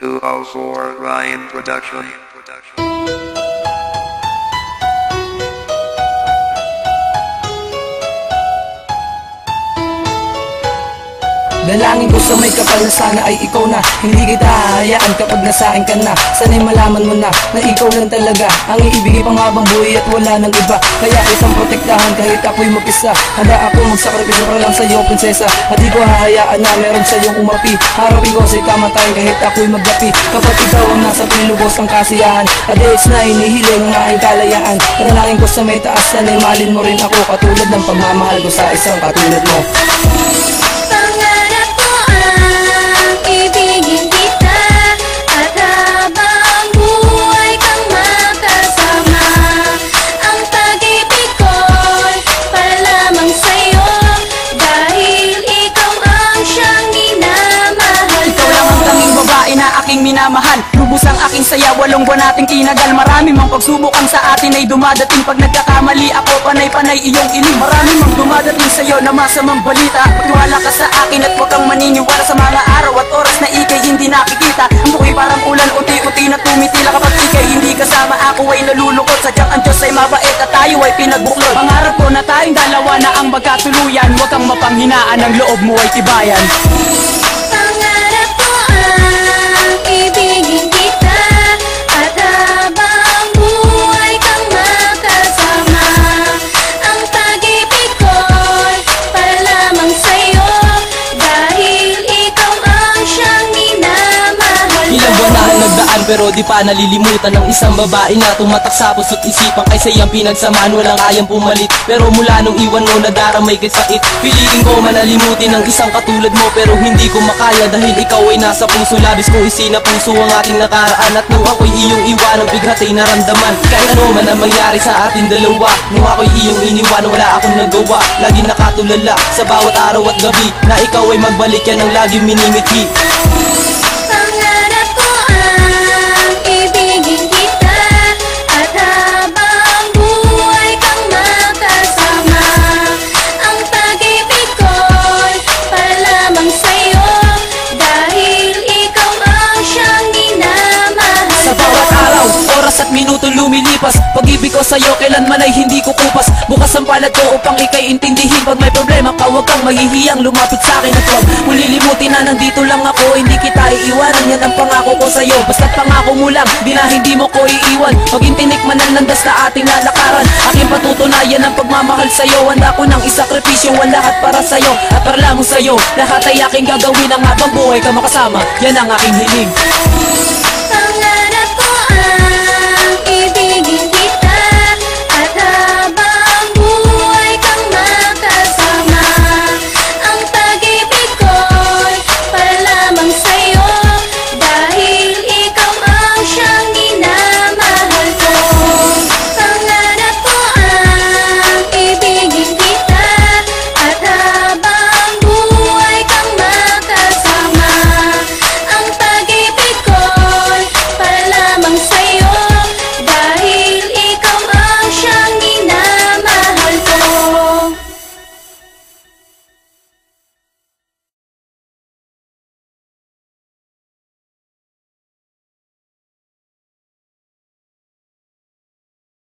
204 Ryan Production. Dalangin ko sa may kapal na sana ay ikaw na. Hindi kita hahayaan kapag nasa'kin ka na. Sana'y malaman mo na ikaw lang talaga ang iibigay pang habang buhay at wala nang iba. Kaya isang protektahan kahit ako'y mag-isa. Handa ako magsakripisyo para lang sa'yo, prinsesa. At di ko hahayaan na meron sa'yong umapi. Harapin ko sa'y kamatayan kahit ako'y maglapi. Kapag ikaw ang nasa pinilubos ng kasiyahan, adis na hinihiling ang aking kalayaan. Dalangin ko sa may taas, sana'y malin mo rin ako, katulad ng pagmamahal ko sa isang katulad mo. Minamahal, lubos ang aking saya, 8 buwan nating tinagal. Marami mang pagsubok ang sa atin ay dumadating. Pag nagkakamali ako, panay-panay iyong iling. Marami mang dumadating sa'yo na masamang balita. Pagtiwala ka sa akin at huwag kang maniniwala sa mga araw at oras na ikay hindi nakikita. Ang buhay parang ulan, unti-unti na tumitila. Kapag ikay hindi kasama, ako ay nalulungkot. Sadyang ang Diyos ay mabait at tayo ay pinagbuklod. Pangarap ko na tayong dalawa na ang magkatuluyan. Huwag kang mapanghinaan, ang loob mo ay tibayan. Ibigin kita at habang buhay kang makasama. Ang pag-ibig ko'y para lamang sa'yo, dahil ikaw ang siyang minamahal ko. Ilang buwan na nagdaan pero di pa nalilimutan ng isang babae na tumatak sa puso't isipan. Kaysa iyang pinagsamaan, walang kayang pumalit. Pero mula nung iwan mo, nadaramay kay sakit. Piliin ko manalimutin ng isang katulad mo, pero hindi ko makaya dahil ikaw ay nasa puso. Labis ko isinapuso ang ating nakaraan, at nung ako'y iyong iwan, ang bigat ay naramdaman. Kahit ano man ang mangyari sa ating dalawa, nung ako'y iyong iniwan, wala akong nagawa. Lagi nakatulala sa bawat araw at gabi na ikaw ay magbalik, yan ang lagi minimiti. Pangarap ko ang ibigin kita at habang buhay kang makasama. Ang pag-ibig ko'y para lamang sa'yo, dahil ikaw ang siyang minamahal ko. Sa bawat araw, oras at minuto lumilipas, pag-ibig ko sa'yo kailanman ay hindi kukupas. Bukas ang palad ko upang ikay intindihin. Pag may problema ka, huwag kang mahihiyang lumapit sa'kin at huwag mo lilimutin na nandito lang ako. Hindi kita iiwanan, yan ang pangako ko sa'yo. Basta't pangako mo lang, di na hindi mo ko iiwan. Pag intinikman ang landas na ating lalakaran, aking patutunayan ang pagmamahal sa'yo. Handa ko ng isakripisyo ang lahat para sa'yo at para lamang sa'yo. Lahat ay aking gagawin ang habang buhay ka makasama, yan ang aking hiling.